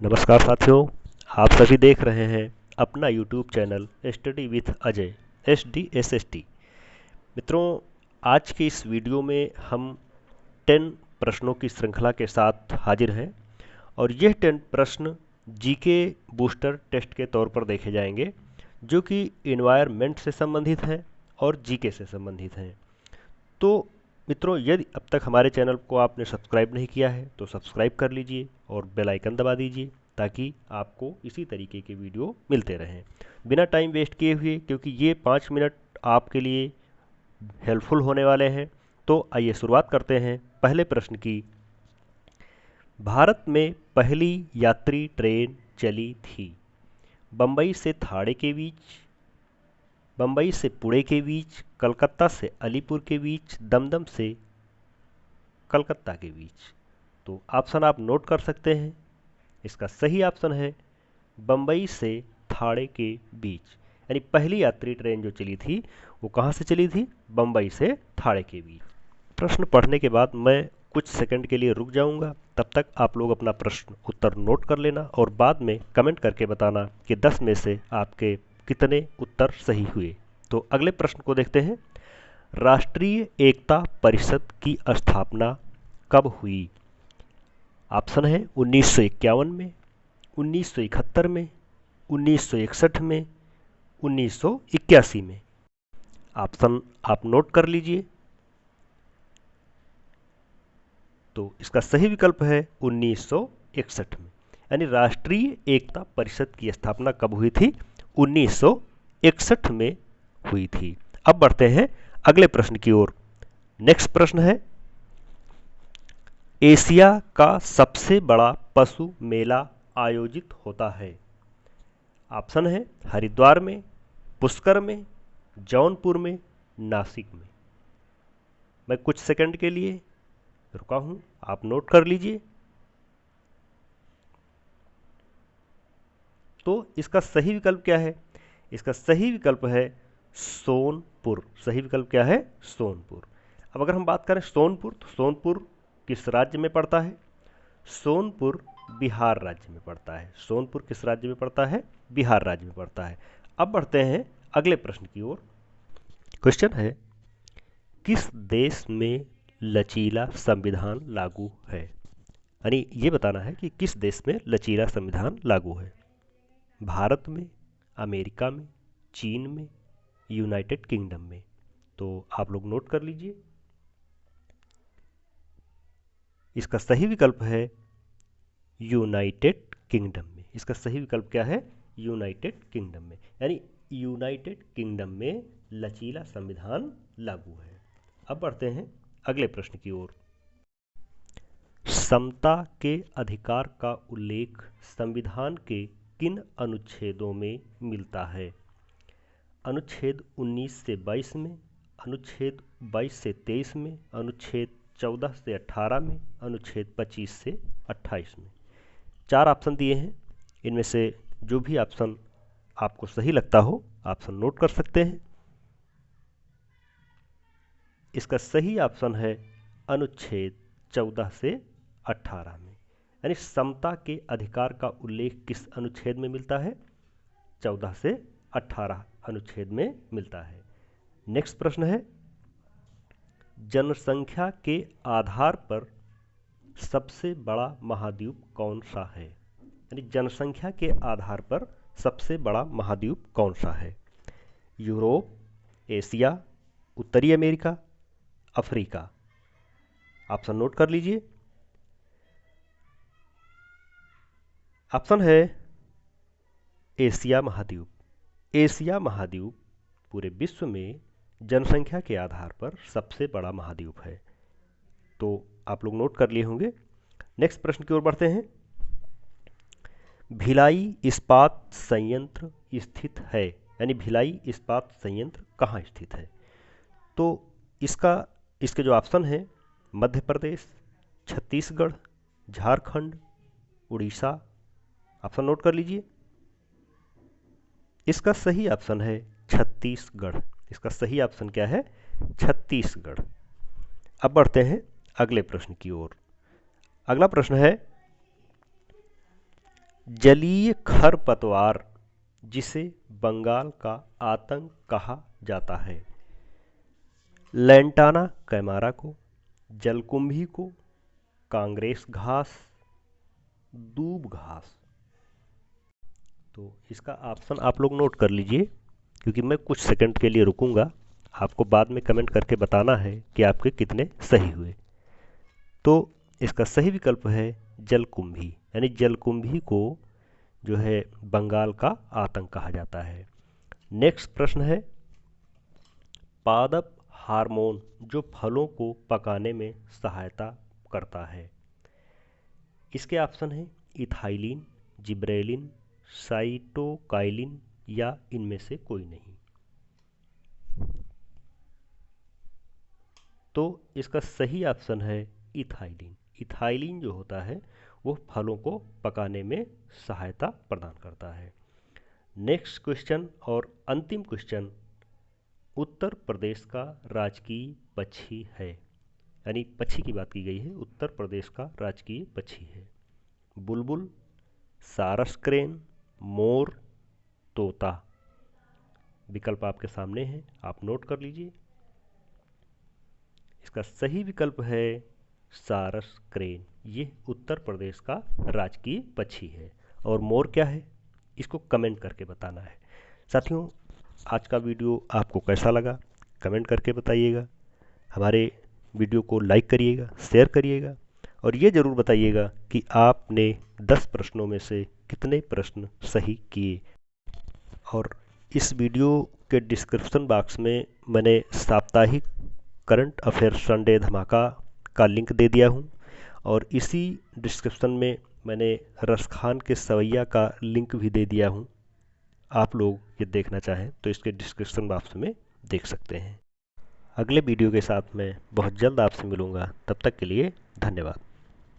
नमस्कार साथियों, आप सभी देख रहे हैं अपना YouTube channel study with Ajay SDSST। मित्रों, आज के इस वीडियो में हम 10 प्रश्नों की श्रृंखला के साथ हाजिर हैं और यह 10 प्रश्न जीके बूस्टर टेस्ट के तौर पर देखे जाएंगे, जो कि इन्वायरमेंट से संबंधित हैं और जीके से संबंधित हैं। तो मित्रों, यदि अब तक हमारे चैनल को आपने सब्सक्राइब नहीं किया है तो सब्सक्राइब कर लीजिए और बेल आइकन दबा दीजिए ताकि आपको इसी तरीके के वीडियो मिलते रहें बिना टाइम वेस्ट किए हुए, क्योंकि ये 5 मिनट आपके लिए हेल्पफुल होने वाले हैं। तो आइए शुरुआत करते हैं पहले प्रश्न की। भारत में पहली यात्री ट्रेन चली थी बम्बई से थाड़े के बीच, बम्बई से पुणे के बीच, कलकत्ता से अलीपुर के बीच, दमदम से कलकत्ता के बीच। तो ऑप्शन आप नोट कर सकते हैं। इसका सही ऑप्शन है बम्बई से थाड़े के बीच, यानी पहली यात्री ट्रेन जो चली थी वो कहाँ से चली थी? बम्बई से थाड़े के बीच। प्रश्न पढ़ने के बाद मैं कुछ सेकंड के लिए रुक जाऊंगा, तब तक आप लोग अपना प्रश्न उत्तर नोट कर लेना और बाद में कमेंट करके बताना कि 10 में से आपके कितने उत्तर सही हुए। तो अगले प्रश्न को देखते हैं। राष्ट्रीय एकता परिषद की स्थापना कब हुई? ऑप्शन है 1951 में, 1971 में, 1961 में, 1981 में। ऑप्शन आप नोट कर लीजिए। तो इसका सही विकल्प है 1961 में, यानी राष्ट्रीय एकता परिषद की स्थापना कब हुई थी? 1961 में हुई थी। अब बढ़ते हैं अगले प्रश्न की ओर। नेक्स्ट प्रश्न है, एशिया का सबसे बड़ा पशु मेला आयोजित होता है। ऑप्शन है हरिद्वार में, पुष्कर में, जौनपुर में, नासिक में। मैं कुछ सेकंड के लिए रुका हूं, आप नोट कर लीजिए। तो इसका सही विकल्प क्या है? इसका सही विकल्प है सोनपुर। सही विकल्प क्या है? सोनपुर। अब अगर हम बात करें सोनपुर, तो सोनपुर किस राज्य में पड़ता है? सोनपुर बिहार राज्य में पड़ता है। सोनपुर किस राज्य में पड़ता है? बिहार राज्य में पड़ता है। अब बढ़ते हैं अगले प्रश्न की ओर। क्वेश्चन है, किस देश में लचीला संविधान लागू है? यानी ये बताना है कि किस देश में लचीला संविधान लागू है। भारत में, अमेरिका में, चीन में, यूनाइटेड किंगडम में। तो आप लोग नोट कर लीजिए। इसका सही विकल्प है यूनाइटेड किंगडम में। इसका सही विकल्प क्या है? यूनाइटेड किंगडम में, यानी यूनाइटेड किंगडम में लचीला संविधान लागू है। अब बढ़ते हैं अगले प्रश्न की ओर। समता के अधिकार का उल्लेख संविधान के किन अनुच्छेदों में मिलता है? अनुच्छेद 19 से 22 में, अनुच्छेद 22 से 23 में, अनुच्छेद 14 से 18 में, अनुच्छेद 25 से 28 में। 4 ऑप्शन दिए हैं, इनमें से जो भी ऑप्शन आपको सही लगता हो ऑप्शन नोट कर सकते हैं। इसका सही ऑप्शन है अनुच्छेद 14 से 18 में, यानी समता के अधिकार का उल्लेख किस अनुच्छेद में मिलता है? 14 से 18 अनुच्छेद में मिलता है। नेक्स्ट प्रश्न है, जनसंख्या के आधार पर सबसे बड़ा महाद्वीप कौन सा है? यानी जनसंख्या के आधार पर सबसे बड़ा महाद्वीप कौन सा है? यूरोप, एशिया, उत्तरी अमेरिका, अफ्रीका। ऑप्शन नोट कर लीजिए। ऑप्शन है एशिया महाद्वीप। एशिया महाद्वीप पूरे विश्व में जनसंख्या के आधार पर सबसे बड़ा महाद्वीप है। तो आप लोग नोट कर लिए होंगे। नेक्स्ट प्रश्न की ओर बढ़ते हैं। भिलाई इस्पात संयंत्र स्थित है, यानी भिलाई इस्पात संयंत्र कहाँ स्थित है? तो इसके जो ऑप्शन है, मध्य प्रदेश, छत्तीसगढ़, झारखंड, उड़ीसा। ऑप्शन नोट कर लीजिए। इसका सही ऑप्शन है छत्तीसगढ़। इसका सही ऑप्शन क्या है? छत्तीसगढ़। अब बढ़ते हैं अगले प्रश्न की ओर। अगला प्रश्न है, जलीय खरपतवार जिसे बंगाल का आतंक कहा जाता है? लैंटाना कैमारा को, जलकुंभी को, कांग्रेस घास, दूब घास। तो इसका ऑप्शन आप लोग नोट कर लीजिए, क्योंकि मैं कुछ सेकंड के लिए रुकूंगा, आपको बाद में कमेंट करके बताना है कि आपके कितने सही हुए। तो इसका सही विकल्प है जलकुंभी, यानी जलकुंभी को जो है बंगाल का आतंक कहा जाता है। नेक्स्ट प्रश्न है, पादप हार्मोन जो फलों को पकाने में सहायता करता है? इसके ऑप्शन हैं इथाइलिन, जिब्रेलिन, साइटोकाइलिन या इनमें से कोई नहीं। तो इसका सही ऑप्शन है इथाइलिन। इथाइलिन जो होता है वो फलों को पकाने में सहायता प्रदान करता है। नेक्स्ट क्वेश्चन और अंतिम क्वेश्चन, उत्तर प्रदेश का राजकीय पक्षी है, यानी पक्षी की बात की गई है, उत्तर प्रदेश का राजकीय पक्षी है। बुलबुल, सारस क्रेन, मोर, तोता। विकल्प आपके सामने है, आप नोट कर लीजिए। इसका सही विकल्प है सारस क्रेन। ये उत्तर प्रदेश का राजकीय पक्षी है। और मोर क्या है, इसको कमेंट करके बताना है। साथियों, आज का वीडियो आपको कैसा लगा कमेंट करके बताइएगा। हमारे वीडियो को लाइक करिएगा, शेयर करिएगा, और ये ज़रूर बताइएगा कि आपने 10 प्रश्नों में से कितने प्रश्न सही किए। और इस वीडियो के डिस्क्रिप्शन बॉक्स में मैंने साप्ताहिक करंट अफेयर संडे धमाका का लिंक दे दिया हूँ, और इसी डिस्क्रिप्शन में मैंने रसखान के सवैया का लिंक भी दे दिया हूँ। आप लोग ये देखना चाहें तो इसके डिस्क्रिप्शन बॉक्स में देख सकते हैं। अगले वीडियो के साथ मैं बहुत जल्द आपसे मिलूँगा, तब तक के लिए धन्यवाद।